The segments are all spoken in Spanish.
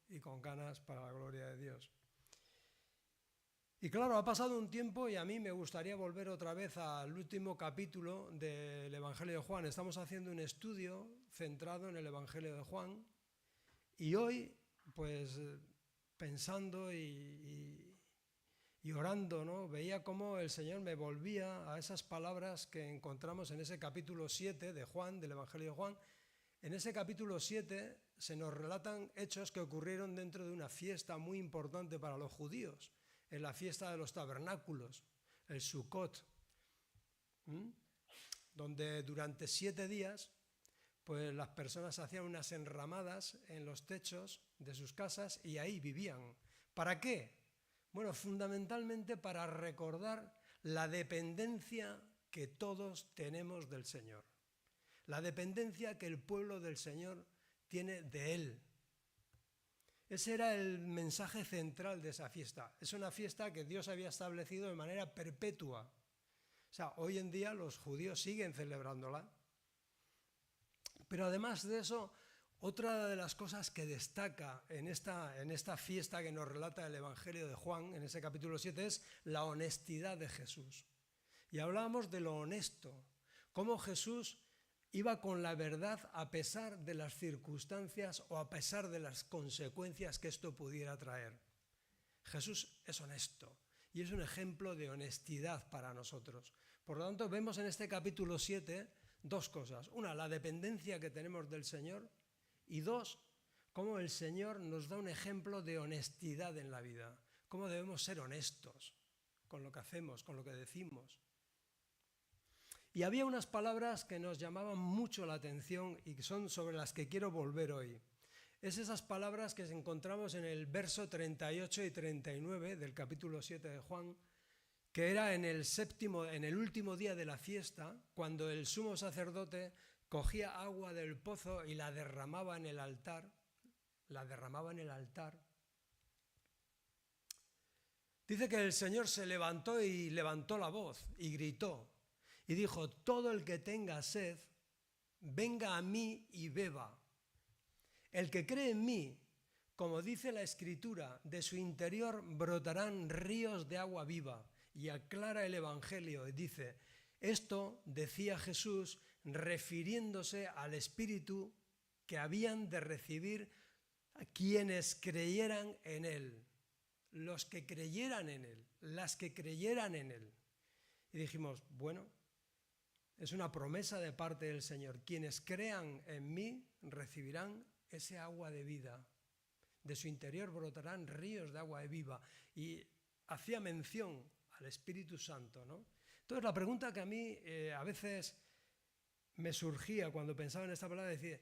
y con ganas para la gloria de Dios. Y claro, ha pasado un tiempo y a mí me gustaría volver otra vez al último capítulo del Evangelio de Juan. Estamos haciendo un estudio centrado en el Evangelio de Juan y hoy, pues pensando y orando, ¿no? Veía cómo el Señor me volvía a esas palabras que encontramos en ese capítulo 7 de Juan, del Evangelio de Juan. En ese capítulo 7 se nos relatan hechos que ocurrieron dentro de una fiesta muy importante para los judíos, en la fiesta de los tabernáculos, el Sukkot, donde durante 7 días pues las personas hacían unas enramadas en los techos de sus casas y ahí vivían. ¿Para qué? Bueno, fundamentalmente para recordar la dependencia que todos tenemos del Señor, la dependencia que el pueblo del Señor tiene de Él. Ese era el mensaje central de esa fiesta. Es una fiesta que Dios había establecido de manera perpetua. O sea, hoy en día los judíos siguen celebrándola. Pero además de eso, otra de las cosas que destaca en esta fiesta que nos relata el Evangelio de Juan, en ese capítulo 7, es la honestidad de Jesús. Y hablábamos de lo honesto, cómo Jesús iba con la verdad a pesar de las circunstancias o a pesar de las consecuencias que esto pudiera traer. Jesús es honesto y es un ejemplo de honestidad para nosotros. Por lo tanto, vemos en este capítulo 7 dos cosas. Una, la dependencia que tenemos del Señor, y dos, cómo el Señor nos da un ejemplo de honestidad en la vida, cómo debemos ser honestos con lo que hacemos, con lo que decimos. Y había unas palabras que nos llamaban mucho la atención y que son sobre las que quiero volver hoy. Es esas palabras que encontramos en el verso 38 y 39 del capítulo 7 de Juan, que era en el último día de la fiesta, cuando el sumo sacerdote cogía agua del pozo y la derramaba en el altar. Dice que el Señor se levantó y levantó la voz y gritó y dijo: todo el que tenga sed, venga a mí y beba. El que cree en mí, como dice la Escritura, de su interior brotarán ríos de agua viva. Y aclara el Evangelio y dice: esto decía Jesús refiriéndose al Espíritu que habían de recibir a quienes creyeran en Él, los que creyeran en Él, las que creyeran en Él. Y dijimos, bueno, es una promesa de parte del Señor. Quienes crean en mí recibirán ese agua de vida. De su interior brotarán ríos de agua viva. Y hacía mención al Espíritu Santo, ¿no? Entonces la pregunta que a mí a veces me surgía cuando pensaba en esta palabra, decir,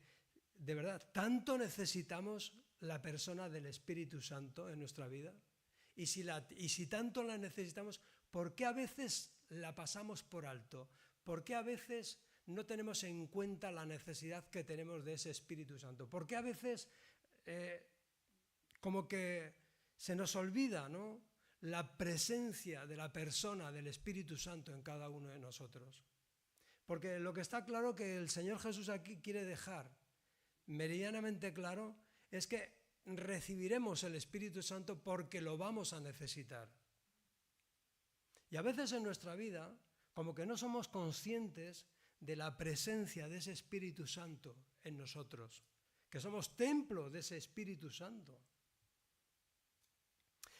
de verdad, ¿tanto necesitamos la persona del Espíritu Santo en nuestra vida? Y si tanto la necesitamos, ¿por qué a veces la pasamos por alto? ¿Por qué a veces no tenemos en cuenta la necesidad que tenemos de ese Espíritu Santo? ¿Por qué a veces como que se nos olvida, ¿no?, la presencia de la persona del Espíritu Santo en cada uno de nosotros? Porque lo que está claro que el Señor Jesús aquí quiere dejar meridianamente claro es que recibiremos el Espíritu Santo porque lo vamos a necesitar. Y a veces en nuestra vida, como que no somos conscientes de la presencia de ese Espíritu Santo en nosotros, que somos templo de ese Espíritu Santo.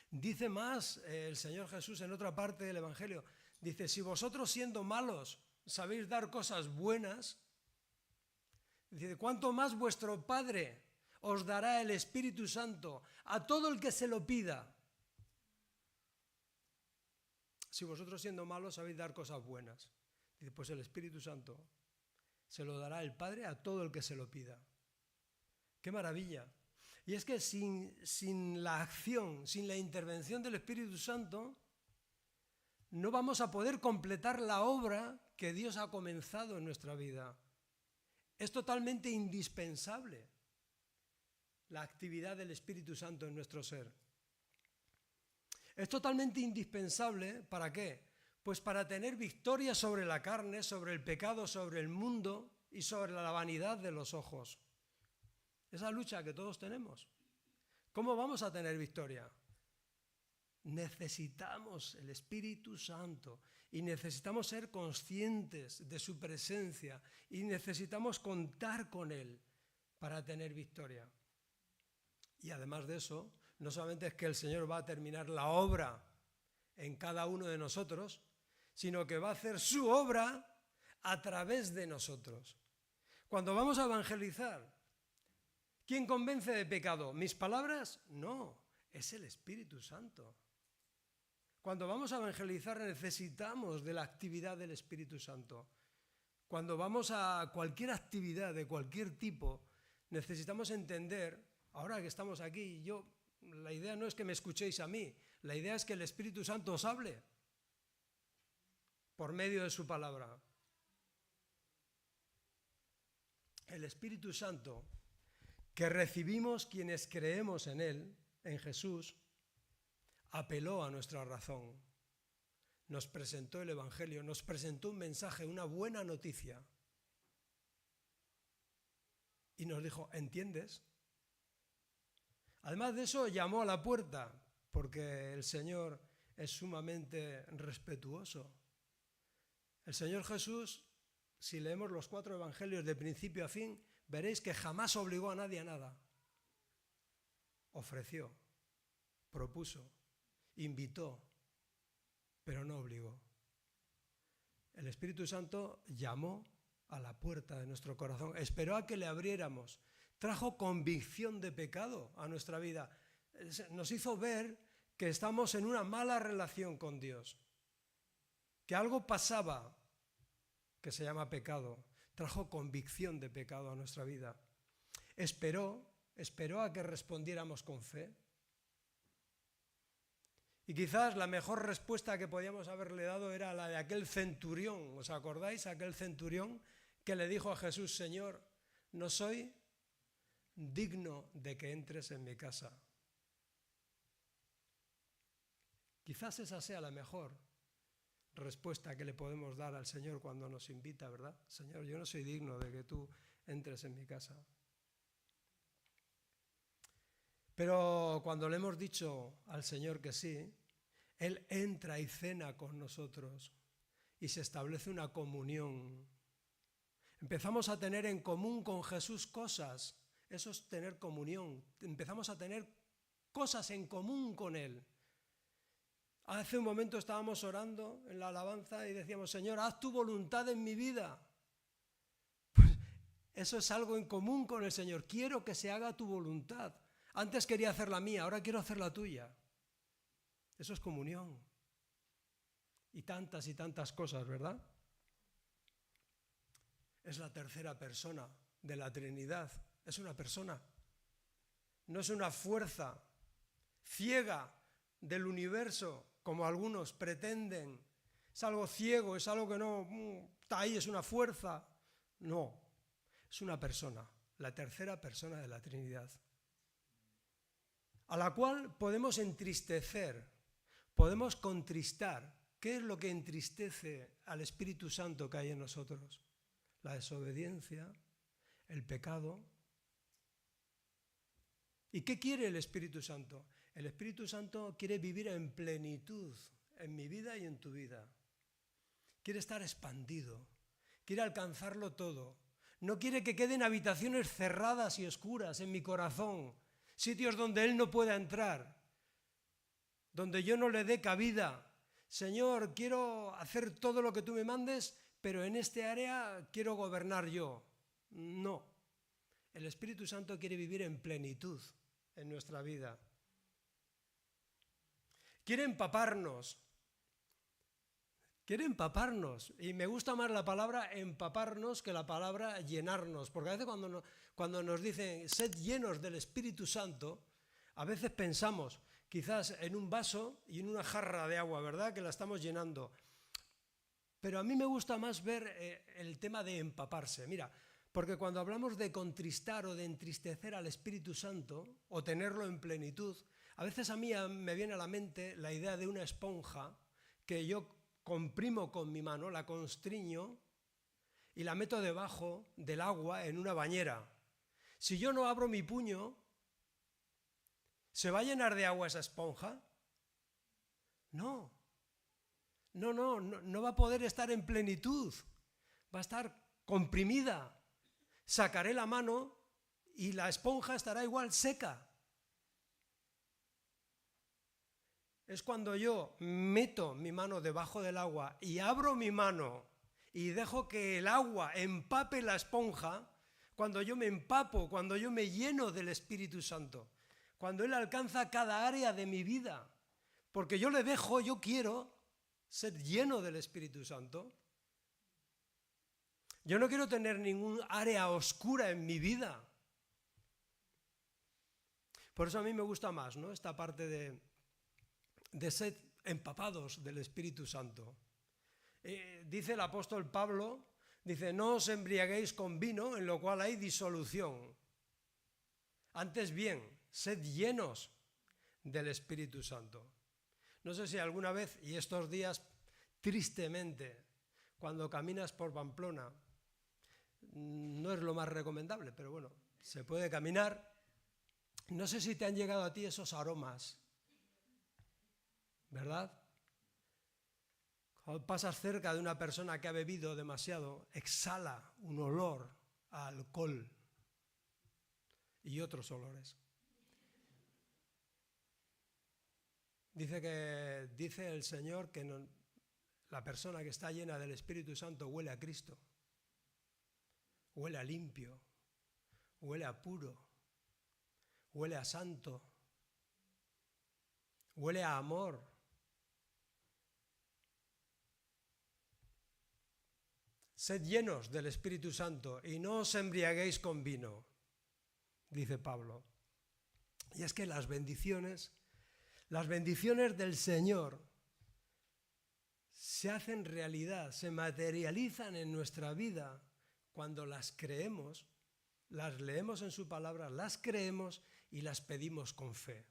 Dice más el Señor Jesús en otra parte del Evangelio, dice: si vosotros siendo malos sabéis dar cosas buenas, dice, ¿cuánto más vuestro Padre os dará el Espíritu Santo a todo el que se lo pida? Si vosotros siendo malos sabéis dar cosas buenas, dice, pues el Espíritu Santo se lo dará el Padre a todo el que se lo pida. ¡Qué maravilla! Y es que sin la acción, sin la intervención del Espíritu Santo, no vamos a poder completar la obra que Dios ha comenzado en nuestra vida. Es totalmente indispensable la actividad del Espíritu Santo en nuestro ser. Es totalmente indispensable, ¿para qué? Pues para tener victoria sobre la carne, sobre el pecado, sobre el mundo y sobre la vanidad de los ojos. Esa lucha que todos tenemos. ¿Cómo vamos a tener victoria? Necesitamos el Espíritu Santo y necesitamos ser conscientes de su presencia y necesitamos contar con Él para tener victoria. Y además de eso, no solamente es que el Señor va a terminar la obra en cada uno de nosotros, sino que va a hacer su obra a través de nosotros. Cuando vamos a evangelizar, ¿quién convence de pecado? ¿Mis palabras? No, es el Espíritu Santo. Cuando vamos a evangelizar necesitamos de la actividad del Espíritu Santo. Cuando vamos a cualquier actividad de cualquier tipo, necesitamos entender, ahora que estamos aquí, la idea no es que me escuchéis a mí, la idea es que el Espíritu Santo os hable por medio de su palabra. El Espíritu Santo que recibimos quienes creemos en Él, en Jesús, apeló a nuestra razón, nos presentó el Evangelio, nos presentó un mensaje, una buena noticia. Y nos dijo, ¿entiendes? Además de eso, llamó a la puerta, porque el Señor es sumamente respetuoso. El Señor Jesús, si leemos los 4 evangelios de principio a fin, veréis que jamás obligó a nadie a nada. Ofreció, propuso, invitó, pero no obligó. El Espíritu Santo llamó a la puerta de nuestro corazón, esperó a que le abriéramos, trajo convicción de pecado a nuestra vida, nos hizo ver que estamos en una mala relación con Dios, que algo pasaba que se llama pecado, trajo convicción de pecado a nuestra vida. Esperó a que respondiéramos con fe. Y quizás la mejor respuesta que podíamos haberle dado era la de aquel centurión. ¿Os acordáis? Aquel centurión que le dijo a Jesús, Señor, no soy digno de que entres en mi casa. Quizás esa sea la mejor respuesta que le podemos dar al Señor cuando nos invita, ¿verdad? Señor, yo no soy digno de que tú entres en mi casa. Pero cuando le hemos dicho al Señor que sí, Él entra y cena con nosotros y se establece una comunión. Empezamos a tener en común con Jesús cosas, eso es tener comunión. Empezamos a tener cosas en común con Él. Hace un momento estábamos orando en la alabanza y decíamos, Señor, haz tu voluntad en mi vida. Pues eso es algo en común con el Señor. Quiero que se haga tu voluntad. Antes quería hacer la mía, ahora quiero hacer la tuya. Eso es comunión. Y tantas cosas, ¿verdad? Es la tercera persona de la Trinidad. Es una persona. No es una fuerza ciega del universo, como algunos pretenden. Es algo ciego, es algo que no está ahí, es una fuerza. No, es una persona, la tercera persona de la Trinidad, a la cual podemos entristecer, podemos contristar. ¿Qué es lo que entristece al Espíritu Santo que hay en nosotros? La desobediencia, el pecado. ¿Y qué quiere el Espíritu Santo? El Espíritu Santo quiere vivir en plenitud en mi vida y en tu vida. Quiere estar expandido, quiere alcanzarlo todo. No quiere que queden habitaciones cerradas y oscuras en mi corazón, sitios donde Él no pueda entrar, donde yo no le dé cabida. Señor, quiero hacer todo lo que tú me mandes, pero en este área quiero gobernar yo. No, el Espíritu Santo quiere vivir en plenitud en nuestra vida. Quiere empaparnos, y me gusta más la palabra empaparnos que la palabra llenarnos, porque a veces cuando nos dicen sed llenos del Espíritu Santo, a veces pensamos quizás en un vaso y en una jarra de agua, ¿verdad?, que la estamos llenando. Pero a mí me gusta más ver el tema de empaparse. Mira, porque cuando hablamos de contristar o de entristecer al Espíritu Santo o tenerlo en plenitud, a veces a mí me viene a la mente la idea de una esponja que yo comprimo con mi mano, la constriño y la meto debajo del agua en una bañera. Si yo no abro mi puño, ¿Se va a llenar de agua esa esponja? No. No va a poder estar en plenitud. Va a estar comprimida. Sacaré la mano y la esponja estará igual seca. Es cuando yo meto mi mano debajo del agua y abro mi mano y dejo que el agua empape la esponja, cuando yo me empapo, cuando yo me lleno del Espíritu Santo, cuando Él alcanza cada área de mi vida, porque yo le dejo, yo quiero ser lleno del Espíritu Santo. Yo no quiero tener ningún área oscura en mi vida. Por eso a mí me gusta más, ¿no?, esta parte de ser empapados del Espíritu Santo. Dice el apóstol Pablo, dice, no os embriaguéis con vino, en lo cual hay disolución. Antes bien, sed llenos del Espíritu Santo. No sé si alguna vez, y estos días, tristemente, cuando caminas por Pamplona, no es lo más recomendable, pero bueno, se puede caminar. No sé si te han llegado a ti esos aromas, ¿verdad? Cuando pasas cerca de una persona que ha bebido demasiado, exhala un olor a alcohol y otros olores. Dice el Señor que la persona que está llena del Espíritu Santo huele a Cristo, huele a limpio, huele a puro, huele a santo, huele a amor. Sed llenos del Espíritu Santo y no os embriaguéis con vino, dice Pablo. Y es que las bendiciones del Señor se hacen realidad, se materializan en nuestra vida cuando las creemos, las leemos en su palabra, las creemos y las pedimos con fe.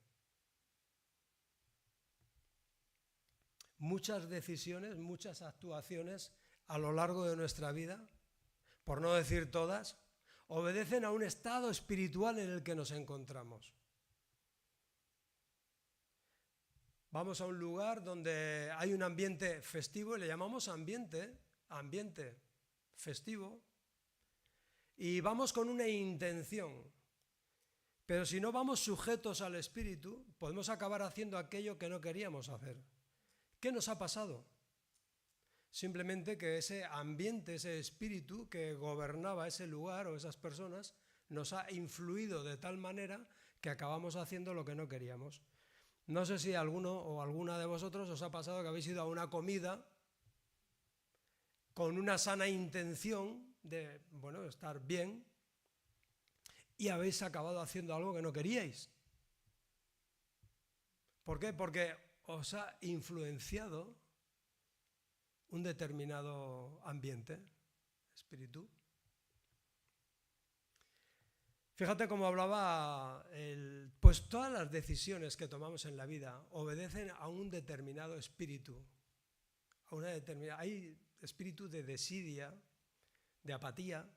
Muchas decisiones, muchas actuaciones a lo largo de nuestra vida, por no decir todas, obedecen a un estado espiritual en el que nos encontramos. Vamos a un lugar donde hay un ambiente festivo y le llamamos ambiente festivo, y vamos con una intención. Pero si no vamos sujetos al Espíritu, podemos acabar haciendo aquello que no queríamos hacer. ¿Qué nos ha pasado? Simplemente que ese ambiente, ese espíritu que gobernaba ese lugar o esas personas, nos ha influido de tal manera que acabamos haciendo lo que no queríamos. No sé si alguno o alguna de vosotros os ha pasado que habéis ido a una comida con una sana intención de, estar bien, y habéis acabado haciendo algo que no queríais. ¿Por qué? Porque os ha influenciado un determinado ambiente, espíritu. Fíjate cómo hablaba, pues todas las decisiones que tomamos en la vida obedecen a un determinado espíritu, hay espíritu de desidia, de apatía,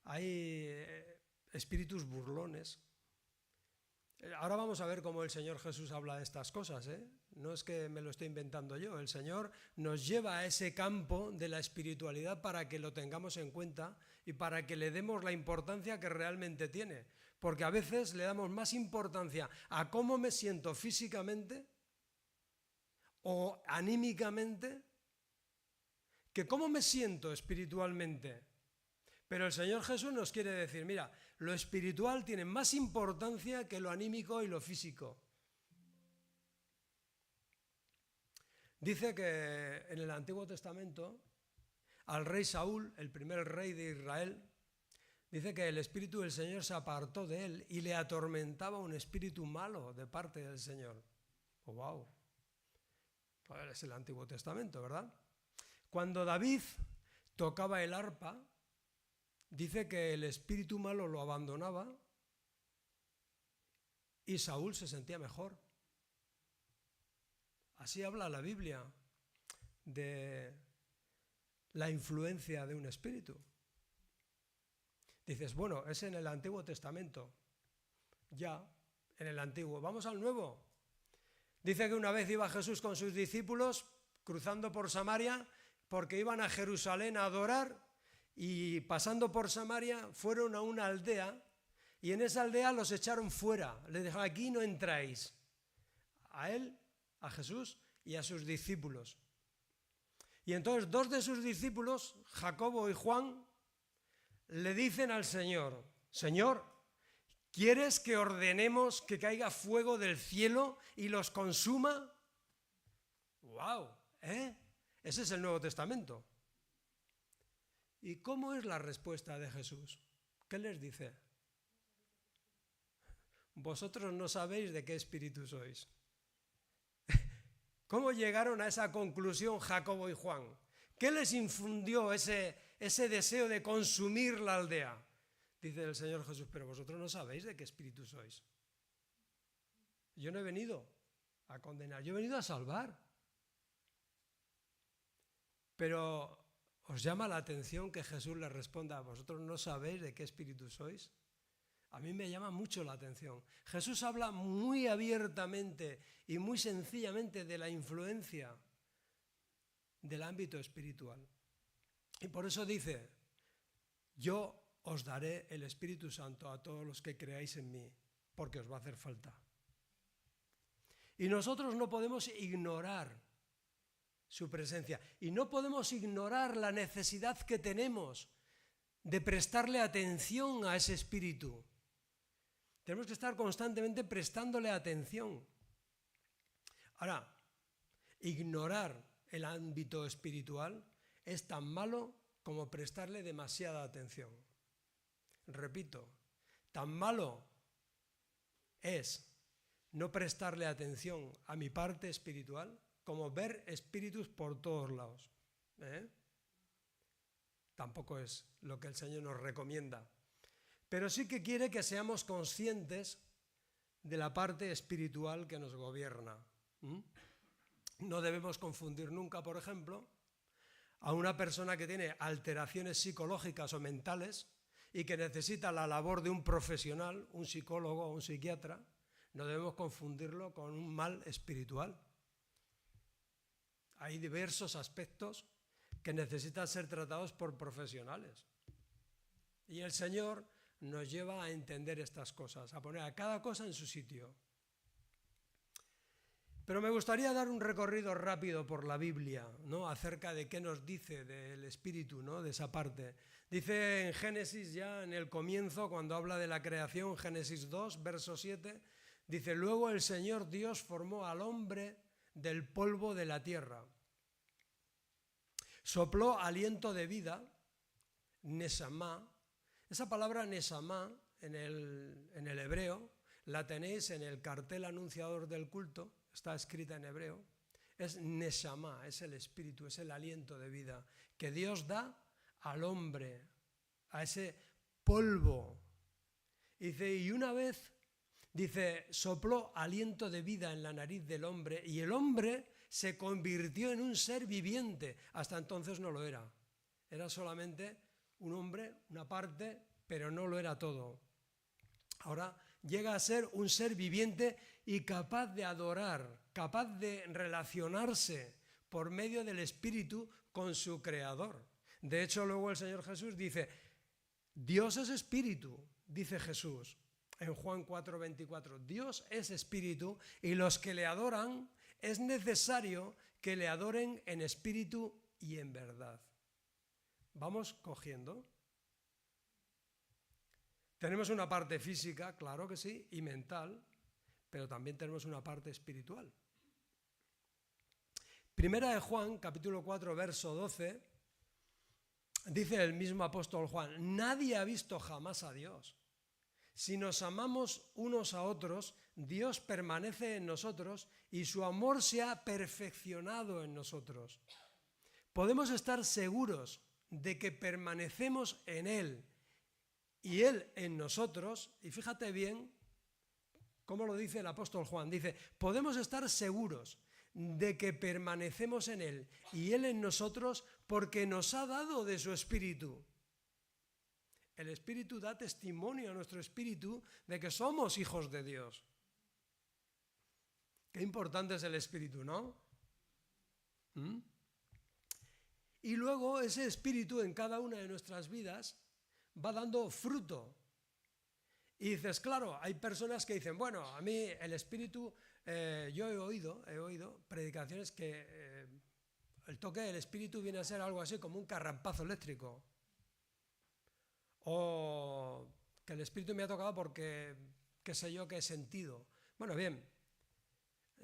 hay espíritus burlones. Ahora vamos a ver cómo el Señor Jesús habla de estas cosas, ¿eh? No es que me lo esté inventando yo, el Señor nos lleva a ese campo de la espiritualidad para que lo tengamos en cuenta y para que le demos la importancia que realmente tiene. Porque a veces le damos más importancia a cómo me siento físicamente o anímicamente que cómo me siento espiritualmente. Pero el Señor Jesús nos quiere decir, mira, lo espiritual tiene más importancia que lo anímico y lo físico. Dice que en el Antiguo Testamento, al rey Saúl, el primer rey de Israel, dice que el Espíritu del Señor se apartó de él y le atormentaba un espíritu malo de parte del Señor. Oh, wow. Pues es el Antiguo Testamento, ¿verdad? Cuando David tocaba el arpa, dice que el espíritu malo lo abandonaba y Saúl se sentía mejor. Así habla la Biblia de la influencia de un espíritu. Dices, bueno, es en el Antiguo Testamento. Ya, en el Antiguo. Vamos al Nuevo. Dice que una vez iba Jesús con sus discípulos cruzando por Samaria porque iban a Jerusalén a adorar y pasando por Samaria fueron a una aldea y en esa aldea los echaron fuera. Les dijo, aquí no entráis. A él, a Jesús y a sus discípulos. Y entonces dos de sus discípulos, Jacobo y Juan, le dicen al Señor, Señor, ¿quieres que ordenemos que caiga fuego del cielo y los consuma? ¡Wow! Ese es el Nuevo Testamento. ¿Y cómo es la respuesta de Jesús? ¿Qué les dice? Vosotros no sabéis de qué espíritu sois. ¿Cómo llegaron a esa conclusión Jacobo y Juan? ¿Qué les infundió ese deseo de consumir la aldea? Dice el Señor Jesús, pero vosotros no sabéis de qué espíritu sois. Yo no he venido a condenar, yo he venido a salvar. Pero ¿os llama la atención que Jesús les responda, vosotros no sabéis de qué espíritu sois? A mí me llama mucho la atención. Jesús habla muy abiertamente y muy sencillamente de la influencia del ámbito espiritual. Y por eso dice, yo os daré el Espíritu Santo a todos los que creáis en mí, porque os va a hacer falta. Y nosotros no podemos ignorar su presencia y no podemos ignorar la necesidad que tenemos de prestarle atención a ese Espíritu. Tenemos que estar constantemente prestándole atención. Ahora, ignorar el ámbito espiritual es tan malo como prestarle demasiada atención. Repito, tan malo es no prestarle atención a mi parte espiritual como ver espíritus por todos lados. Tampoco es lo que el Señor nos recomienda. Pero sí que quiere que seamos conscientes de la parte espiritual que nos gobierna. No debemos confundir nunca, por ejemplo, a una persona que tiene alteraciones psicológicas o mentales y que necesita la labor de un profesional, un psicólogo o un psiquiatra. No debemos confundirlo con un mal espiritual. Hay diversos aspectos que necesitan ser tratados por profesionales. Y el Señor nos lleva a entender estas cosas, a poner a cada cosa en su sitio. Pero me gustaría dar un recorrido rápido por la Biblia, ¿no? Acerca de qué nos dice del Espíritu, ¿no? De esa parte. Dice en Génesis, ya en el comienzo, cuando habla de la creación, Génesis 2, verso 7, dice, luego el Señor Dios formó al hombre del polvo de la tierra. Sopló aliento de vida, Neshama. Esa palabra Neshama en el hebreo la tenéis en el cartel anunciador del culto, está escrita en hebreo, es Neshama, es el espíritu, es el aliento de vida que Dios da al hombre, a ese polvo. Dice, y una vez, dice, sopló aliento de vida en la nariz del hombre y el hombre se convirtió en un ser viviente. Hasta entonces no lo era. Era solamente un hombre, una parte, pero no lo era todo. Ahora llega a ser un ser viviente y capaz de adorar, capaz de relacionarse por medio del Espíritu con su Creador. De hecho, luego el Señor Jesús dice, Dios es Espíritu, dice Jesús en Juan 4:24. Dios es Espíritu y los que le adoran es necesario que le adoren en espíritu y en verdad. ¿Vamos cogiendo? Tenemos una parte física, claro que sí, y mental, pero también tenemos una parte espiritual. Primera de Juan, capítulo 4, verso 12, dice el mismo apóstol Juan, nadie ha visto jamás a Dios. Si nos amamos unos a otros, Dios permanece en nosotros y su amor se ha perfeccionado en nosotros. Podemos estar seguros de que permanecemos en Él y Él en nosotros, y fíjate bien cómo lo dice el apóstol Juan, dice, podemos estar seguros de que permanecemos en Él y Él en nosotros porque nos ha dado de su Espíritu. El Espíritu da testimonio a nuestro espíritu de que somos hijos de Dios. Qué importante es el espíritu, ¿no? ¿Mm? Y luego ese espíritu en cada una de nuestras vidas va dando fruto. Y dices, claro, hay personas que dicen, bueno, a mí el espíritu, yo he oído predicaciones que el toque del espíritu viene a ser algo así como un carrampazo eléctrico. O que el espíritu me ha tocado porque, qué sé yo, qué he sentido. Bueno, bien,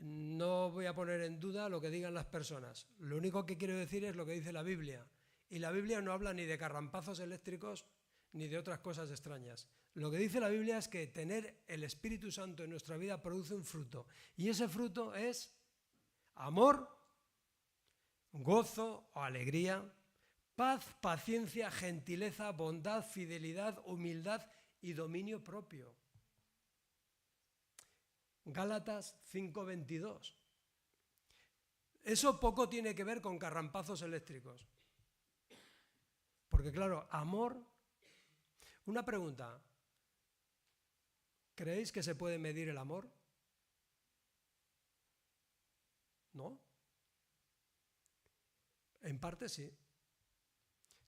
no voy a poner en duda lo que digan las personas. Lo único que quiero decir es lo que dice la Biblia. Y la Biblia no habla ni de carrampazos eléctricos ni de otras cosas extrañas. Lo que dice la Biblia es que tener el Espíritu Santo en nuestra vida produce un fruto. Y ese fruto es amor, gozo o alegría, paz, paciencia, gentileza, bondad, fidelidad, humildad y dominio propio. Gálatas 5:22. Eso poco tiene que ver con carrampazos eléctricos. Porque claro, amor... Una pregunta. ¿Creéis que se puede medir el amor? ¿No? En parte sí.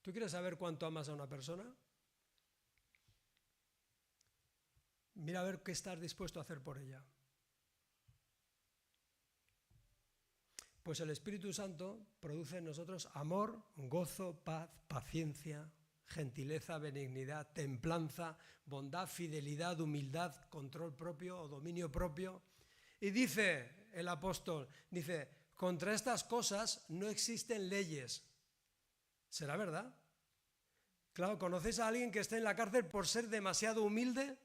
¿Tú quieres saber cuánto amas a una persona? Mira a ver qué estás dispuesto a hacer por ella. Pues el Espíritu Santo produce en nosotros amor, gozo, paz, paciencia, gentileza, benignidad, templanza, bondad, fidelidad, humildad, control propio o dominio propio. Y dice el apóstol, dice, contra estas cosas no existen leyes. ¿Será verdad? Claro, ¿conocéis a alguien que esté en la cárcel por ser demasiado humilde?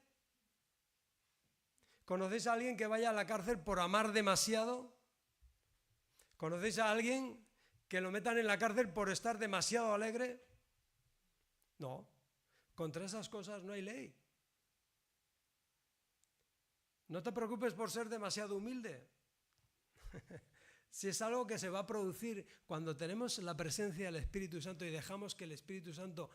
¿Conocéis a alguien que vaya a la cárcel por amar demasiado? ¿Conocéis a alguien que lo metan en la cárcel por estar demasiado alegre? No, contra esas cosas no hay ley. No te preocupes por ser demasiado humilde. Si es algo que se va a producir cuando tenemos la presencia del Espíritu Santo y dejamos que el Espíritu Santo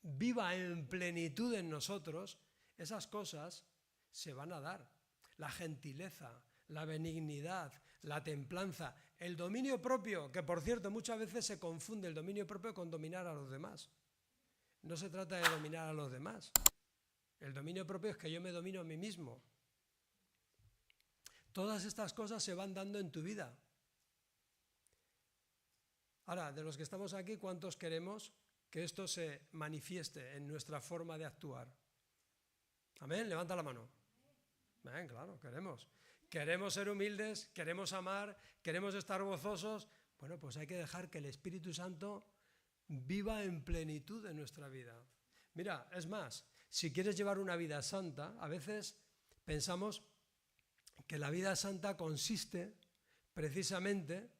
viva en plenitud en nosotros, esas cosas se van a dar. La gentileza, la benignidad, la templanza, el dominio propio, que por cierto muchas veces se confunde el dominio propio con dominar a los demás. No se trata de dominar a los demás. El dominio propio es que yo me domino a mí mismo. Todas estas cosas se van dando en tu vida. Ahora, de los que estamos aquí, ¿cuántos queremos que esto se manifieste en nuestra forma de actuar? Amén, levanta la mano. Ven, claro, queremos. Queremos ser humildes, queremos amar, queremos estar gozosos. Bueno, pues hay que dejar que el Espíritu Santo viva en plenitud en nuestra vida. Mira, es más, si quieres llevar una vida santa, a veces pensamos que la vida santa consiste precisamente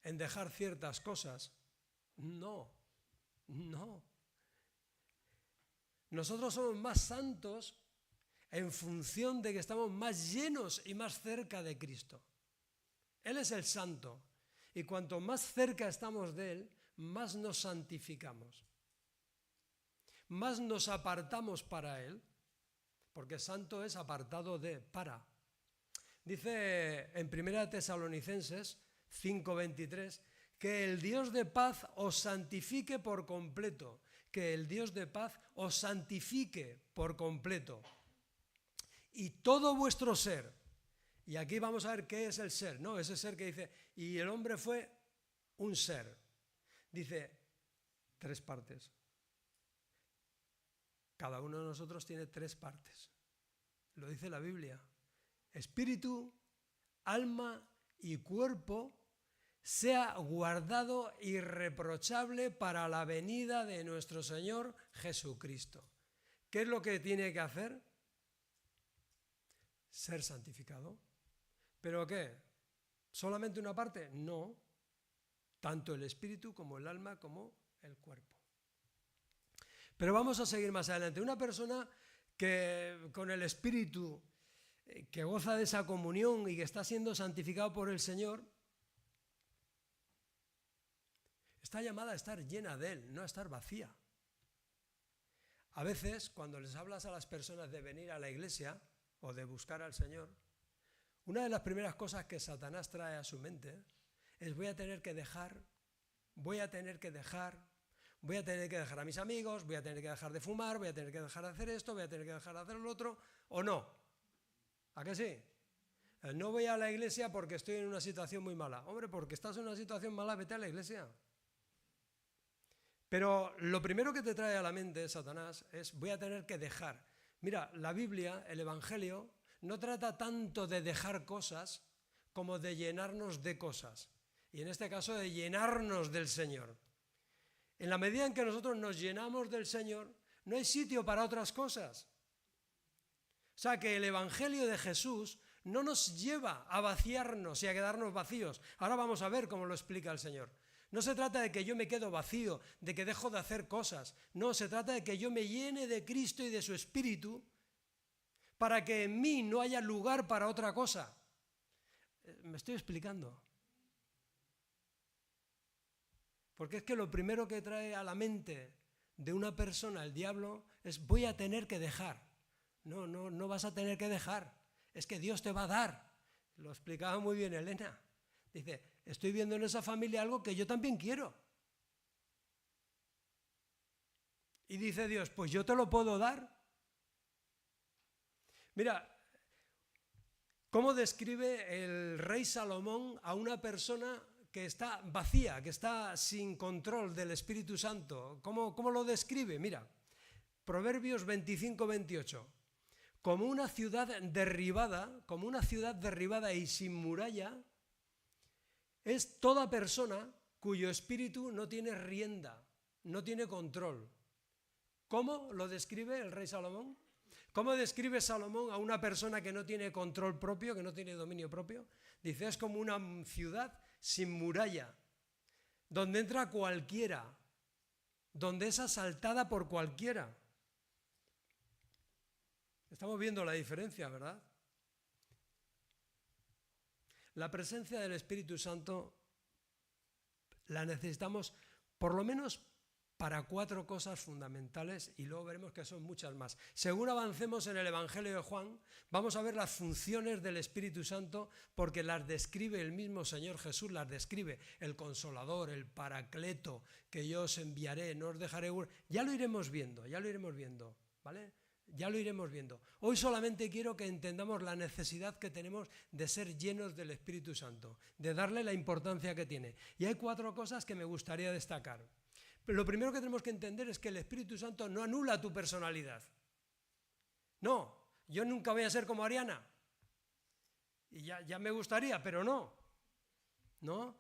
en dejar ciertas cosas. No. Nosotros somos más santos en función de que estamos más llenos y más cerca de Cristo. Él es el santo. Y cuanto más cerca estamos de Él, más nos santificamos. Más nos apartamos para Él. Porque santo es apartado de, para. Dice en 1 Tesalonicenses 5:23 que el Dios de paz os santifique por completo. Que el Dios de paz os santifique por completo. Y todo vuestro ser. Y aquí vamos a ver qué es el ser, ¿no? Ese ser que dice, y el hombre fue un ser. Dice, 3 partes. Cada uno de nosotros tiene 3 partes. Lo dice la Biblia. Espíritu, alma y cuerpo sea guardado irreprochable para la venida de nuestro Señor Jesucristo. ¿Qué es lo que tiene que hacer? Ser santificado. ¿Pero qué? ¿Solamente una parte? No. Tanto el espíritu como el alma como el cuerpo. Pero vamos a seguir más adelante. Una persona que con el espíritu, que goza de esa comunión y que está siendo santificado por el Señor, está llamada a estar llena de Él, no a estar vacía. A veces, cuando les hablas a las personas de venir a la iglesia o de buscar al Señor, Una de las primeras cosas que Satanás trae a su mente es voy a tener que dejar a mis amigos, voy a tener que dejar de fumar, voy a tener que dejar de hacer esto, voy a tener que dejar de hacer lo otro, ¿o no? ¿A que sí? No voy a la iglesia porque estoy en una situación muy mala. Hombre, porque estás en una situación mala, vete a la iglesia. Pero lo primero que te trae a la mente, Satanás, es voy a tener que dejar. Mira, la Biblia, el Evangelio, no trata tanto de dejar cosas como de llenarnos de cosas. Y en este caso de llenarnos del Señor. En la medida en que nosotros nos llenamos del Señor, no hay sitio para otras cosas. O sea que el Evangelio de Jesús no nos lleva a vaciarnos y a quedarnos vacíos. Ahora vamos a ver cómo lo explica el Señor. No se trata de que yo me quedo vacío, de que dejo de hacer cosas. No, se trata de que yo me llene de Cristo y de su Espíritu para que en mí no haya lugar para otra cosa. ¿Me estoy explicando? Porque es que lo primero que trae a la mente de una persona el diablo es voy a tener que dejar. No vas a tener que dejar. Es que Dios te va a dar. Lo explicaba muy bien Elena. Dice, estoy viendo en esa familia algo que yo también quiero. Y dice Dios, pues yo te lo puedo dar. Mira, ¿cómo describe el rey Salomón a una persona que está vacía, que está sin control del Espíritu Santo? ¿Cómo lo describe? Mira, Proverbios 25-28. Como una ciudad derribada y sin muralla, es toda persona cuyo espíritu no tiene rienda, no tiene control. ¿Cómo lo describe el rey Salomón? ¿Cómo describe Salomón a una persona que no tiene control propio, que no tiene dominio propio? Dice, es como una ciudad sin muralla, donde entra cualquiera, donde es asaltada por cualquiera. Estamos viendo la diferencia, ¿verdad? La presencia del Espíritu Santo la necesitamos por lo menos para 4 cosas fundamentales y luego veremos que son muchas más. Según avancemos en el Evangelio de Juan, vamos a ver las funciones del Espíritu Santo porque las describe el mismo Señor Jesús, las describe el Consolador, el Paracleto, que yo os enviaré, no os dejaré. Ya lo iremos viendo, ¿vale? Ya lo iremos viendo. Hoy solamente quiero que entendamos la necesidad que tenemos de ser llenos del Espíritu Santo, de darle la importancia que tiene. Y hay 4 cosas que me gustaría destacar. Pero lo primero que tenemos que entender es que el Espíritu Santo no anula tu personalidad. No, yo nunca voy a ser como Ariana. Y ya me gustaría, pero no. No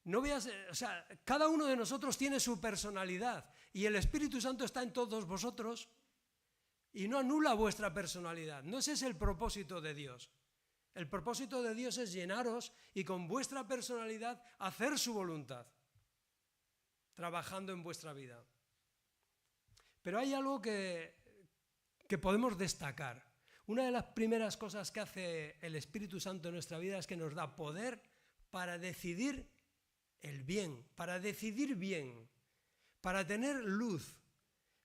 voy a ser, o sea, cada uno de nosotros tiene su personalidad y el Espíritu Santo está en todos vosotros. Y no anula vuestra personalidad. No ese es el propósito de Dios. El propósito de Dios es llenaros y con vuestra personalidad hacer su voluntad, trabajando en vuestra vida. Pero hay algo que podemos destacar. Una de las primeras cosas que hace el Espíritu Santo en nuestra vida es que nos da poder para decidir el bien, para decidir bien, para tener luz,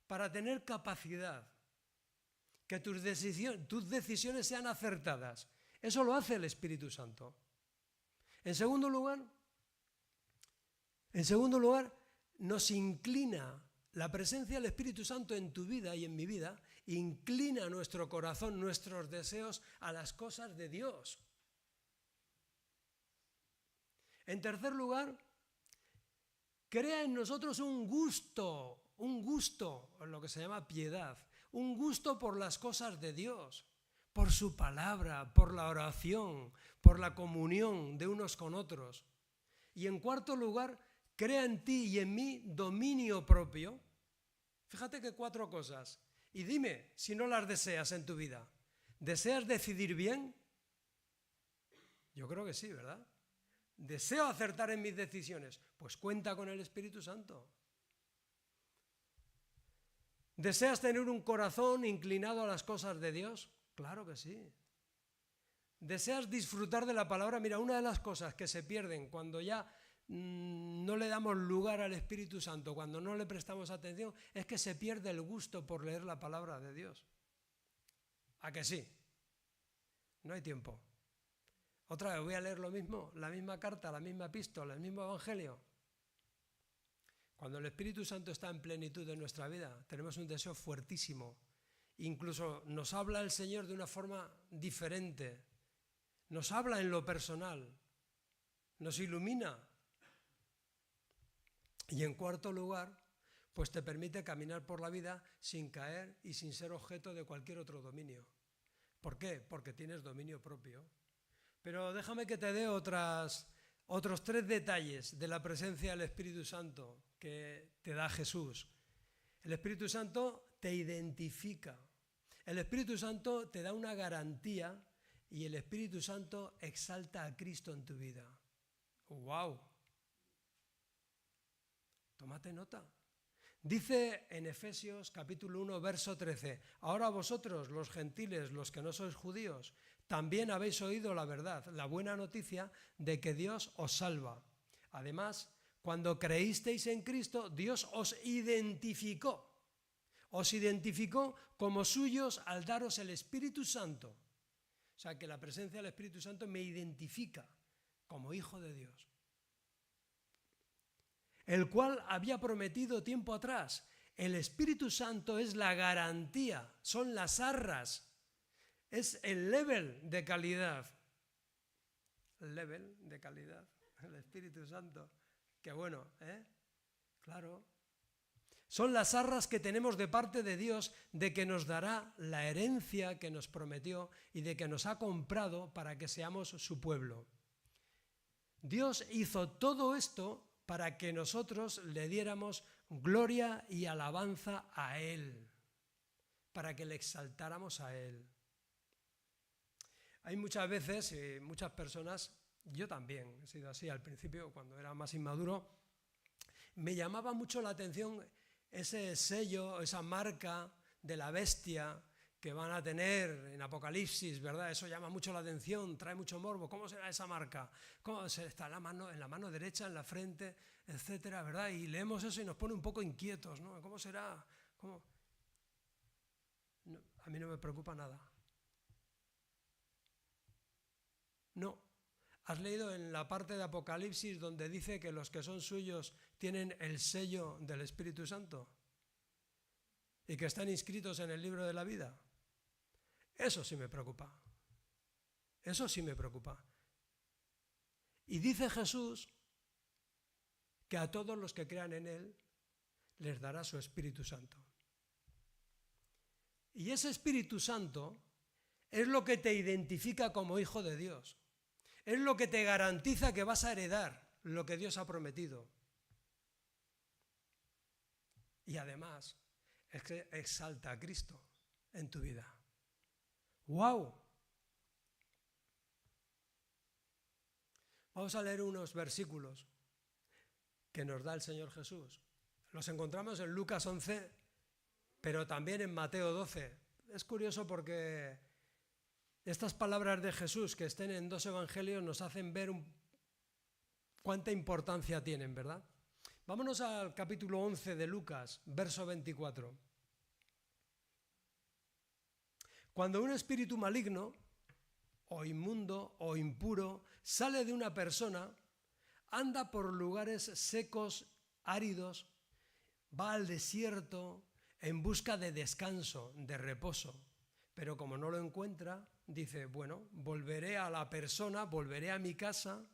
para tener capacidad. Que tus decisiones sean acertadas. Eso lo hace el Espíritu Santo. En segundo lugar, nos inclina la presencia del Espíritu Santo en tu vida y en mi vida, inclina nuestro corazón, nuestros deseos a las cosas de Dios. En tercer lugar, crea en nosotros un gusto, lo que se llama piedad. Un gusto por las cosas de Dios, por su palabra, por la oración, por la comunión de unos con otros. Y en cuarto lugar, crea en ti y en mí dominio propio. Fíjate que 4 cosas. Y dime si no las deseas en tu vida. ¿Deseas decidir bien? Yo creo que sí, ¿verdad? ¿Deseo acertar en mis decisiones? Pues cuenta con el Espíritu Santo. ¿Deseas tener un corazón inclinado a las cosas de Dios? Claro que sí. ¿Deseas disfrutar de la palabra? Mira, una de las cosas que se pierden cuando ya no le damos lugar al Espíritu Santo, cuando no le prestamos atención, es que se pierde el gusto por leer la palabra de Dios. ¿A que sí? No hay tiempo. Otra vez voy a leer lo mismo, la misma carta, la misma epístola, el mismo evangelio. Cuando el Espíritu Santo está en plenitud en nuestra vida, tenemos un deseo fuertísimo. Incluso nos habla el Señor de una forma diferente. Nos habla en lo personal. Nos ilumina. Y en cuarto lugar, pues te permite caminar por la vida sin caer y sin ser objeto de cualquier otro dominio. ¿Por qué? Porque tienes dominio propio. Pero déjame que te dé otros 3 detalles de la presencia del Espíritu Santo que te da Jesús. El Espíritu Santo te identifica. El Espíritu Santo te da una garantía y el Espíritu Santo exalta a Cristo en tu vida. ¡Wow! Tómate nota. Dice en Efesios capítulo 1, verso 13, ahora vosotros, los gentiles, los que no sois judíos, también habéis oído la verdad, la buena noticia de que Dios os salva. Además, cuando creísteis en Cristo, Dios os identificó como suyos al daros el Espíritu Santo. O sea, que la presencia del Espíritu Santo me identifica como hijo de Dios. El cual había prometido tiempo atrás. El Espíritu Santo es la garantía, son las arras, es el level de calidad. El level de calidad, el Espíritu Santo. Qué bueno, ¿eh? Claro. Son las arras que tenemos de parte de Dios de que nos dará la herencia que nos prometió y de que nos ha comprado para que seamos su pueblo. Dios hizo todo esto para que nosotros le diéramos gloria y alabanza a Él, para que le exaltáramos a Él. Hay muchas veces, muchas personas, yo también he sido así al principio, cuando era más inmaduro, me llamaba mucho la atención ese sello, esa marca de la bestia que van a tener en Apocalipsis, ¿verdad? Eso llama mucho la atención, trae mucho morbo. ¿Cómo será esa marca? ¿Cómo está en la mano derecha, en la frente, etcétera, ¿verdad? Y leemos eso y nos pone un poco inquietos, ¿no? ¿Cómo será? ¿Cómo? No, a mí no me preocupa nada. No. ¿Has leído en la parte de Apocalipsis donde dice que los que son suyos tienen el sello del Espíritu Santo y que están inscritos en el libro de la vida? Eso sí me preocupa. Eso sí me preocupa. Y dice Jesús que a todos los que crean en Él les dará su Espíritu Santo. Y ese Espíritu Santo es lo que te identifica como hijo de Dios. Es lo que te garantiza que vas a heredar lo que Dios ha prometido. Y además, es que exalta a Cristo en tu vida. ¡Wow! Vamos a leer unos versículos que nos da el Señor Jesús. Los encontramos en Lucas 11, pero también en Mateo 12. Es curioso porque estas palabras de Jesús que estén en 2 evangelios nos hacen ver cuánta importancia tienen, ¿verdad? Vámonos al capítulo 11 de Lucas, verso 24. Cuando un espíritu maligno, o inmundo, o impuro, sale de una persona, anda por lugares secos, áridos, va al desierto en busca de descanso, de reposo. Pero como no lo encuentra, dice, bueno, volveré a la persona, volveré a mi casa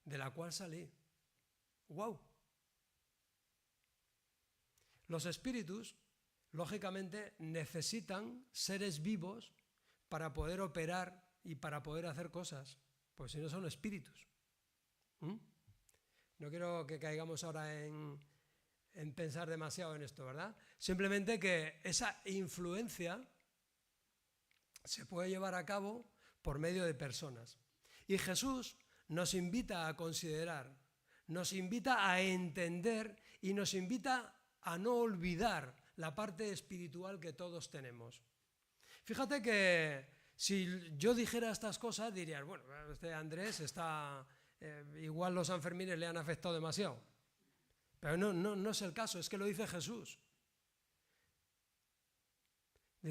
de la cual salí. ¡Wow! Los espíritus, lógicamente, necesitan seres vivos para poder operar y para poder hacer cosas, pues si no son espíritus. No quiero que caigamos ahora en pensar demasiado en esto, ¿verdad? Simplemente que esa influencia se puede llevar a cabo por medio de personas. Y Jesús nos invita a considerar, nos invita a entender y nos invita a no olvidar la parte espiritual que todos tenemos. Fíjate que si yo dijera estas cosas, dirías, bueno, este Andrés está, igual los Sanfermines le han afectado demasiado. Pero no es el caso, es que lo dice Jesús.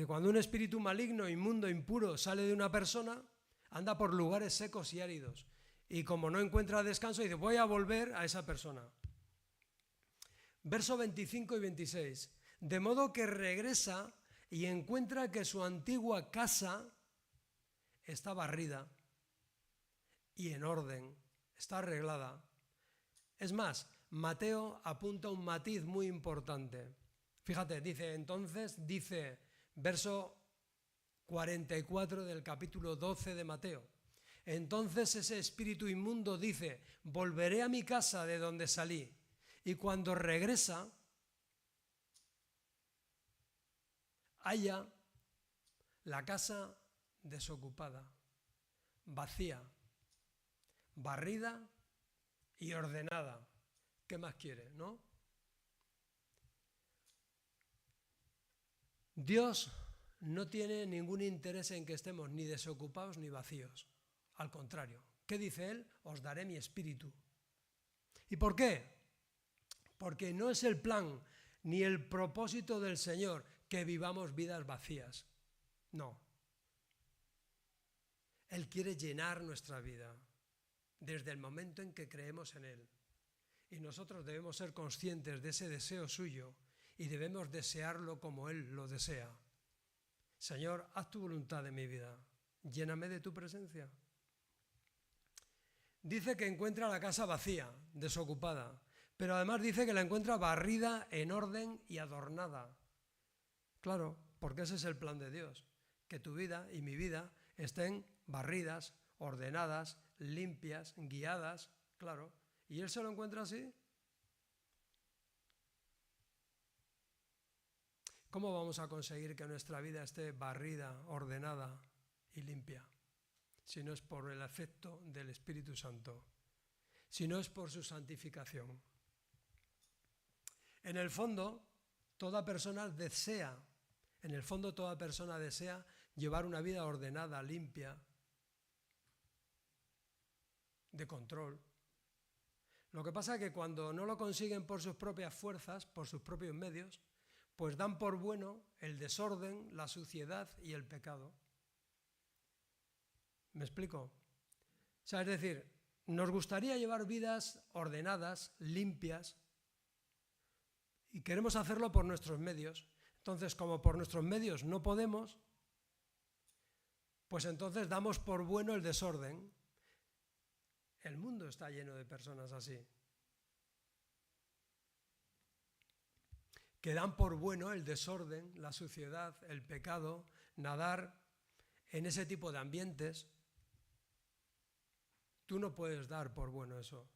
Cuando un espíritu maligno, inmundo, impuro sale de una persona, anda por lugares secos y áridos. Y como no encuentra descanso, dice, voy a volver a esa persona. Verso 25 y 26. De modo que regresa y encuentra que su antigua casa está barrida y en orden, está arreglada. Es más, Mateo apunta un matiz muy importante. Fíjate, dice, verso 44 del capítulo 12 de Mateo. Entonces ese espíritu inmundo dice, volveré a mi casa de donde salí. Y cuando regresa, halla la casa desocupada, vacía, barrida y ordenada. ¿Qué más quiere, no? Dios no tiene ningún interés en que estemos ni desocupados ni vacíos. Al contrario, ¿qué dice Él? Os daré mi espíritu. ¿Y por qué? Porque no es el plan ni el propósito del Señor que vivamos vidas vacías. No. Él quiere llenar nuestra vida desde el momento en que creemos en Él. Y nosotros debemos ser conscientes de ese deseo suyo y debemos desearlo como Él lo desea. Señor, haz tu voluntad en mi vida. Lléname de tu presencia. Dice que encuentra la casa vacía, desocupada, pero además dice que la encuentra barrida, en orden y adornada. Claro, porque ese es el plan de Dios, que tu vida y mi vida estén barridas, ordenadas, limpias, guiadas, claro. ¿Y Él se lo encuentra así? ¿Cómo vamos a conseguir que nuestra vida esté barrida, ordenada y limpia? Si no es por el efecto del Espíritu Santo, si no es por su santificación. En el fondo, toda persona desea llevar una vida ordenada, limpia, de control. Lo que pasa es que cuando no lo consiguen por sus propias fuerzas, por sus propios medios, pues dan por bueno el desorden, la suciedad y el pecado. ¿Me explico? O sea, es decir, nos gustaría llevar vidas ordenadas, limpias, y queremos hacerlo por nuestros medios. Entonces, como por nuestros medios no podemos, pues entonces damos por bueno el desorden. El mundo está lleno de personas así, que dan por bueno el desorden, la suciedad, el pecado, nadar en ese tipo de ambientes. Tú no puedes dar por bueno eso,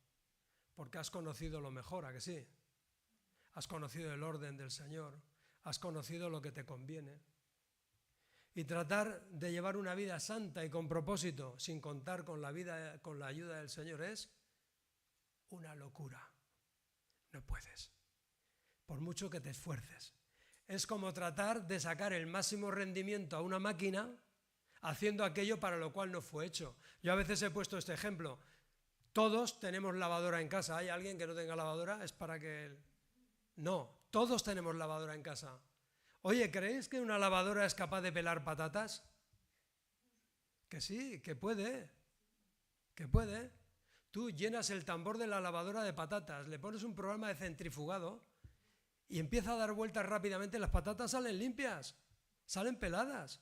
porque has conocido lo mejor, ¿a que sí? Has conocido el orden del Señor, has conocido lo que te conviene. Y tratar de llevar una vida santa y con propósito, sin contar con la ayuda del Señor, es una locura. No puedes, por mucho que te esfuerces. Es como tratar de sacar el máximo rendimiento a una máquina haciendo aquello para lo cual no fue hecho. Yo a veces he puesto este ejemplo. Todos tenemos lavadora en casa. ¿Hay alguien que no tenga lavadora? Es para que... No, todos tenemos lavadora en casa. Oye, ¿creéis que una lavadora es capaz de pelar patatas? Que sí, que puede. Que puede. Tú llenas el tambor de la lavadora de patatas, le pones un programa de centrifugado y empieza a dar vueltas rápidamente, las patatas salen limpias, salen peladas.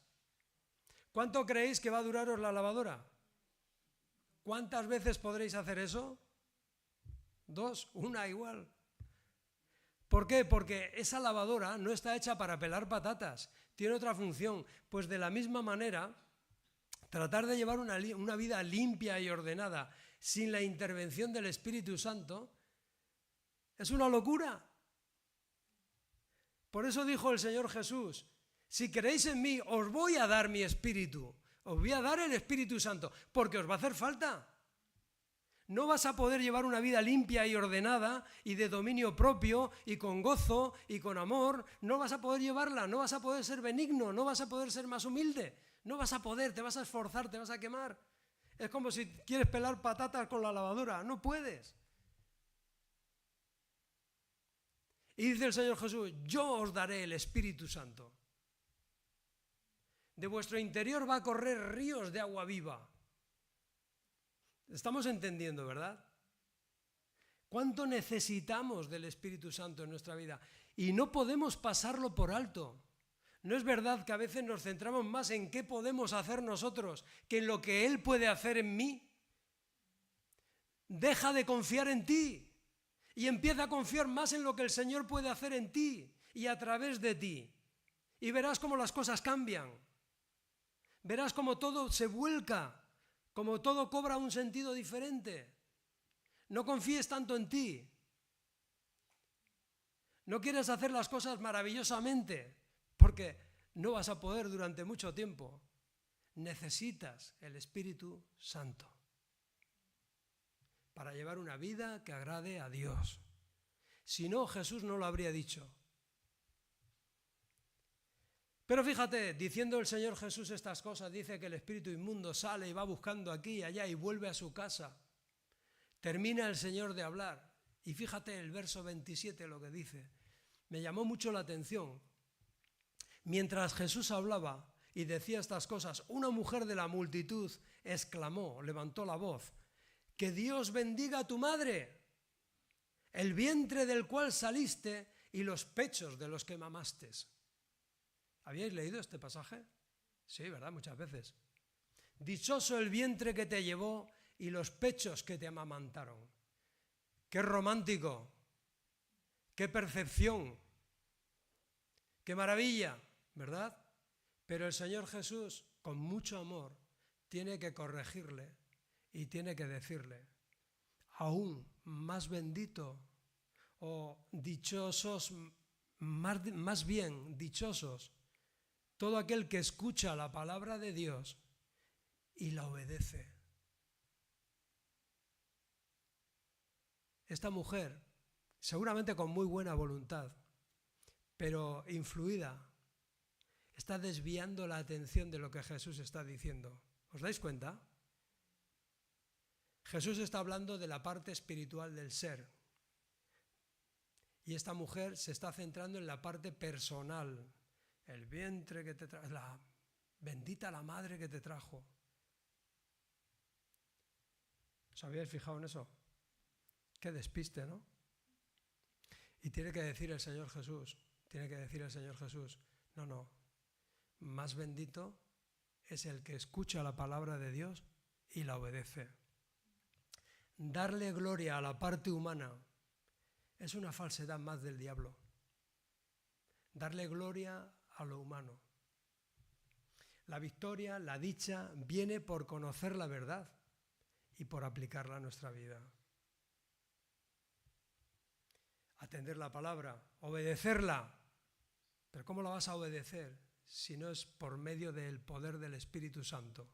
¿Cuánto creéis que va a duraros la lavadora? ¿Cuántas veces podréis hacer eso? 2, una igual. ¿Por qué? Porque esa lavadora no está hecha para pelar patatas, tiene otra función. Pues de la misma manera, tratar de llevar una vida limpia y ordenada sin la intervención del Espíritu Santo es una locura. Por eso dijo el Señor Jesús, si creéis en mí, os voy a dar mi Espíritu, os voy a dar el Espíritu Santo, porque os va a hacer falta. No vas a poder llevar una vida limpia y ordenada y de dominio propio y con gozo y con amor. No vas a poder llevarla, no vas a poder ser benigno, no vas a poder ser más humilde. No vas a poder, te vas a esforzar, te vas a quemar. Es como si quieres pelar patatas con la lavadora, no puedes. Y dice el Señor Jesús, yo os daré el Espíritu Santo. De vuestro interior va a correr ríos de agua viva. Estamos entendiendo, ¿verdad? ¿Cuánto necesitamos del Espíritu Santo en nuestra vida? Y no podemos pasarlo por alto. ¿No es verdad que a veces nos centramos más en qué podemos hacer nosotros que en lo que Él puede hacer en mí? Deja de confiar en ti y empieza a confiar más en lo que el Señor puede hacer en ti y a través de ti. Y verás cómo las cosas cambian. Verás cómo todo se vuelca, cómo todo cobra un sentido diferente. No confíes tanto en ti. No quieres hacer las cosas maravillosamente, porque no vas a poder durante mucho tiempo. Necesitas el Espíritu Santo para llevar una vida que agrade a Dios. Si no, Jesús no lo habría dicho. Pero fíjate, diciendo el Señor Jesús estas cosas, dice que el espíritu inmundo sale y va buscando aquí y allá y vuelve a su casa. Termina el Señor de hablar. Y fíjate el verso 27 lo que dice. Me llamó mucho la atención. Mientras Jesús hablaba y decía estas cosas, una mujer de la multitud exclamó, levantó la voz, que Dios bendiga a tu madre, el vientre del cual saliste y los pechos de los que mamaste. ¿Habíais leído este pasaje? Sí, ¿verdad? Muchas veces. Dichoso el vientre que te llevó y los pechos que te amamantaron. Qué romántico, qué percepción, qué maravilla, ¿verdad? Pero el Señor Jesús, con mucho amor, tiene que corregirle y tiene que decirle, aún más bendito o dichosos, más bien dichosos, todo aquel que escucha la palabra de Dios y la obedece. Esta mujer, seguramente con muy buena voluntad, pero influida, está desviando la atención de lo que Jesús está diciendo. ¿Os dais cuenta? Jesús está hablando de la parte espiritual del ser. Y esta mujer se está centrando en la parte personal. El vientre que te trajo, bendita la madre que te trajo. ¿Os habíais fijado en eso? Qué despiste, ¿no? Y tiene que decir el Señor Jesús, no, más bendito es el que escucha la palabra de Dios y la obedece. Darle gloria a la parte humana es una falsedad más del diablo. Darle gloria a lo humano. La victoria, la dicha, viene por conocer la verdad y por aplicarla a nuestra vida. Atender la palabra, obedecerla. Pero ¿cómo la vas a obedecer si no es por medio del poder del Espíritu Santo?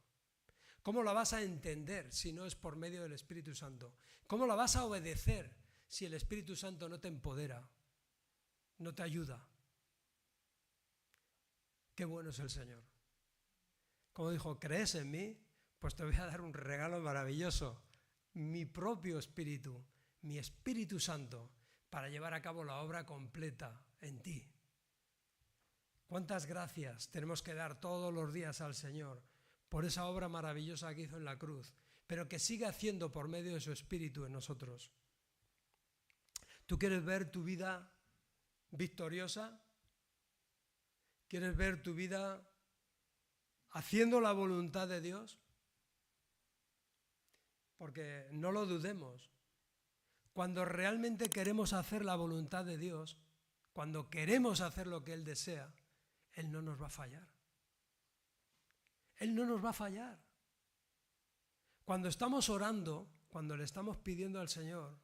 ¿Cómo la vas a entender si no es por medio del Espíritu Santo? ¿Cómo la vas a obedecer si el Espíritu Santo no te empodera, no te ayuda? Qué bueno es el Señor. Como dijo, ¿crees en mí? Pues te voy a dar un regalo maravilloso. Mi propio Espíritu, mi Espíritu Santo, para llevar a cabo la obra completa en ti. ¿Cuántas gracias tenemos que dar todos los días al Señor por esa obra maravillosa que hizo en la cruz, pero que sigue haciendo por medio de su Espíritu en nosotros? ¿Tú quieres ver tu vida victoriosa? ¿Quieres ver tu vida haciendo la voluntad de Dios? Porque no lo dudemos. Cuando realmente queremos hacer la voluntad de Dios, cuando queremos hacer lo que Él desea, Él no nos va a fallar. Él no nos va a fallar. Cuando estamos orando, cuando le estamos pidiendo al Señor,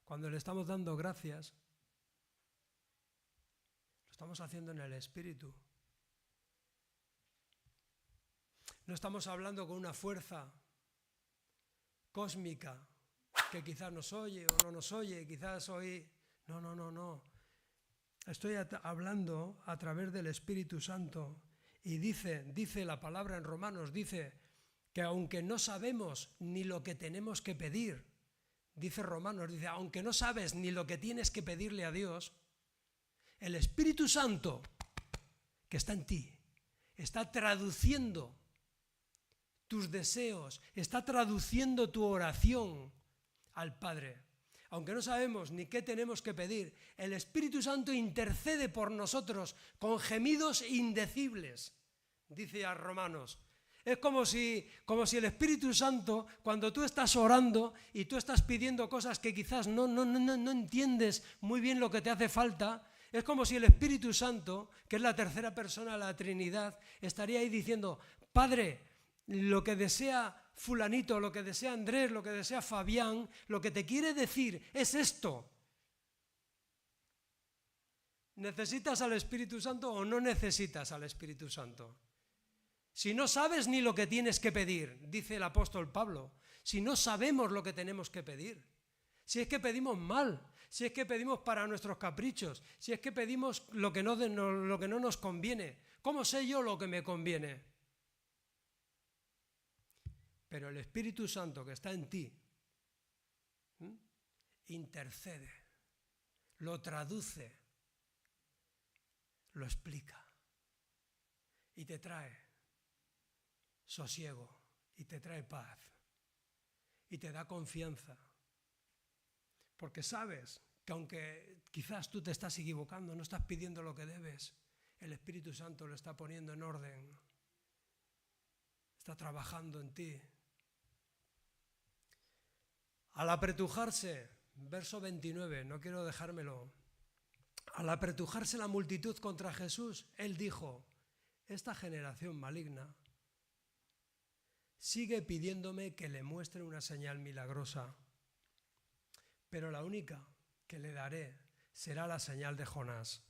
cuando le estamos dando gracias, lo estamos haciendo en el Espíritu. No estamos hablando con una fuerza cósmica que quizás nos oye o no nos oye, quizás hoy... No. Estoy hablando a través del Espíritu Santo y dice la palabra en Romanos, dice que aunque no sabemos ni lo que tenemos que pedir, dice Romanos, dice, aunque no sabes ni lo que tienes que pedirle a Dios, el Espíritu Santo que está en ti está traduciendo tus deseos, está traduciendo tu oración al Padre. Aunque no sabemos ni qué tenemos que pedir, el Espíritu Santo intercede por nosotros con gemidos indecibles, dice a Romanos. Es como si el Espíritu Santo, cuando tú estás orando y tú estás pidiendo cosas que quizás no entiendes muy bien lo que te hace falta, es como si el Espíritu Santo, que es la tercera persona de la Trinidad, estaría ahí diciendo: Padre, lo que desea fulanito, lo que desea Andrés, lo que desea Fabián, lo que te quiere decir es esto. ¿Necesitas al Espíritu Santo o no necesitas al Espíritu Santo? Si no sabes ni lo que tienes que pedir, dice el apóstol Pablo, si no sabemos lo que tenemos que pedir, si es que pedimos mal, si es que pedimos para nuestros caprichos, si es que pedimos lo que no nos conviene, ¿cómo sé yo lo que me conviene? Pero el Espíritu Santo que está en ti intercede, lo traduce, lo explica y te trae sosiego y te trae paz y te da confianza, porque sabes que aunque quizás tú te estás equivocando, no estás pidiendo lo que debes, el Espíritu Santo lo está poniendo en orden, está trabajando en ti. Al apretujarse, verso 29, no quiero dejármelo, al apretujarse la multitud contra Jesús, él dijo: esta generación maligna sigue pidiéndome que le muestre una señal milagrosa, pero la única que le daré será la señal de Jonás.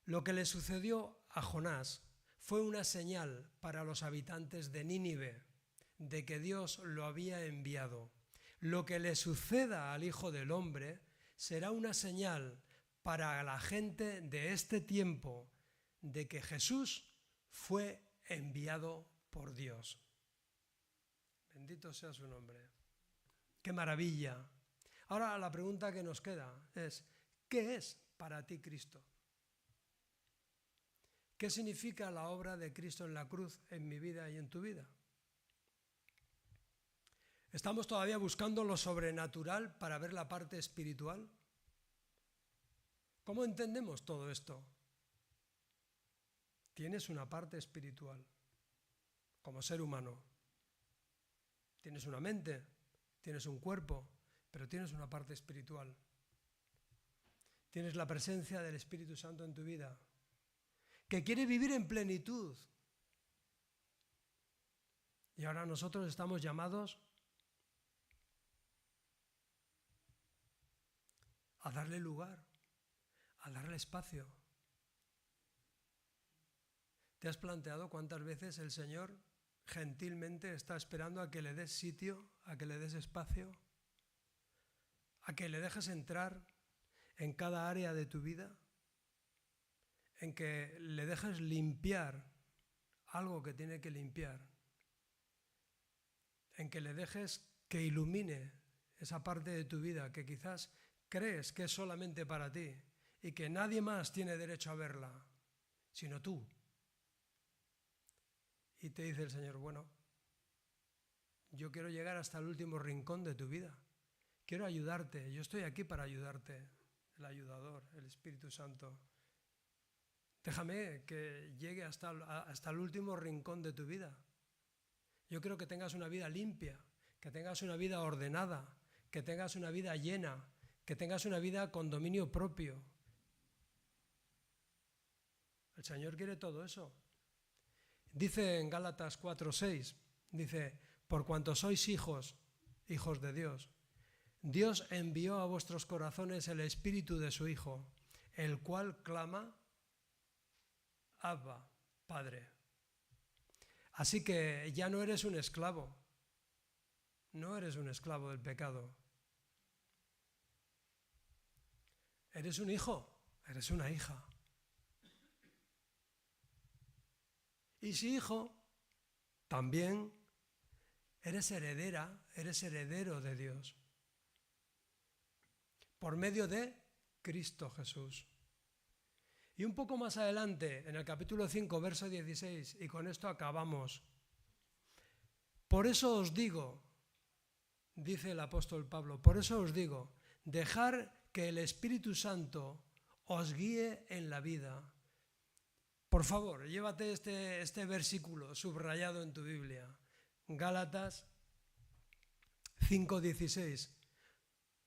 Lo que le sucedió a Jonás fue una señal para los habitantes de Nínive de que Dios lo había enviado. Lo que le suceda al Hijo del Hombre será una señal para la gente de este tiempo de que Jesús fue enviado por Dios. Bendito sea su nombre. ¡Qué maravilla! Ahora la pregunta que nos queda es: ¿qué es para ti Cristo? ¿Qué significa la obra de Cristo en la cruz en mi vida y en tu vida? ¿Estamos todavía buscando lo sobrenatural para ver la parte espiritual? ¿Cómo entendemos todo esto? Tienes una parte espiritual como ser humano. Tienes una mente, tienes un cuerpo, pero tienes una parte espiritual. Tienes la presencia del Espíritu Santo en tu vida, que quiere vivir en plenitud. Y ahora nosotros estamos llamados a darle lugar, a darle espacio. ¿Te has planteado cuántas veces el Señor gentilmente está esperando a que le des sitio, a que le des espacio, a que le dejes entrar en cada área de tu vida, en que le dejes limpiar algo que tiene que limpiar, en que le dejes que ilumine esa parte de tu vida que quizás crees que es solamente para ti y que nadie más tiene derecho a verla, sino tú? Y te dice el Señor: bueno, yo quiero llegar hasta el último rincón de tu vida. Quiero ayudarte, yo estoy aquí para ayudarte, el ayudador, el Espíritu Santo. Déjame que llegue hasta el último rincón de tu vida. Yo quiero que tengas una vida limpia, que tengas una vida ordenada, que tengas una vida llena, que tengas una vida con dominio propio. El Señor quiere todo eso. Dice en Gálatas 4:6, dice: por cuanto sois hijos de Dios, Dios envió a vuestros corazones el Espíritu de su Hijo, el cual clama: Abba, Padre. Así que ya no eres un esclavo, no eres un esclavo del pecado. Eres un hijo, eres una hija. Y si hijo, también eres heredera, eres heredero de Dios, por medio de Cristo Jesús. Y un poco más adelante, en el capítulo 5, verso 16, y con esto acabamos, Por eso os digo, dice el apóstol Pablo, por eso os digo, dejar que el Espíritu Santo os guíe en la vida. Por favor, llévate este versículo subrayado en tu Biblia. Gálatas 5:16.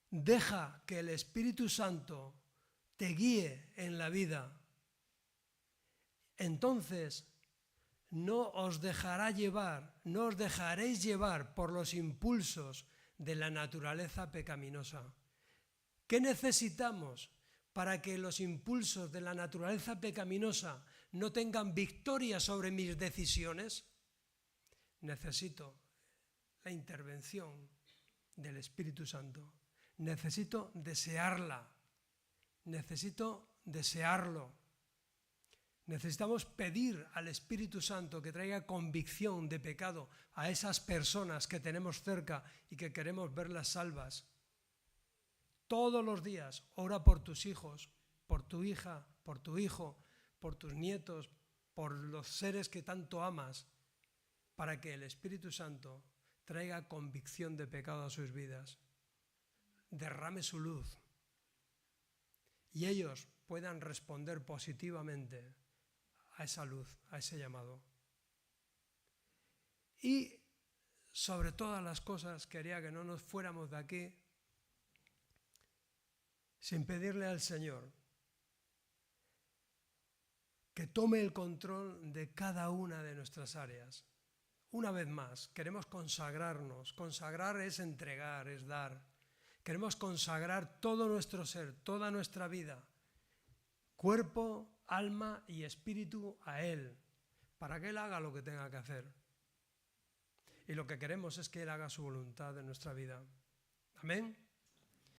Deja que el Espíritu Santo te guíe en la vida. Entonces no os dejaréis llevar por los impulsos de la naturaleza pecaminosa. ¿Qué necesitamos para que los impulsos de la naturaleza pecaminosa no tengan victoria sobre mis decisiones? Necesito la intervención del Espíritu Santo. Necesito desearla. Necesito desearlo. Necesitamos pedir al Espíritu Santo que traiga convicción de pecado a esas personas que tenemos cerca y que queremos verlas salvas. Todos los días ora por tus hijos, por tu hija, por tu hijo, por tus nietos, por los seres que tanto amas, para que el Espíritu Santo traiga convicción de pecado a sus vidas, derrame su luz y ellos puedan responder positivamente a esa luz, a ese llamado. Y sobre todas las cosas quería que no nos fuéramos de aquí sin pedirle al Señor que tome el control de cada una de nuestras áreas. Una vez más, queremos consagrarnos. Consagrar es entregar, es dar. Queremos consagrar todo nuestro ser, toda nuestra vida, cuerpo, alma y espíritu a Él, para que Él haga lo que tenga que hacer. Y lo que queremos es que Él haga su voluntad en nuestra vida. Amén.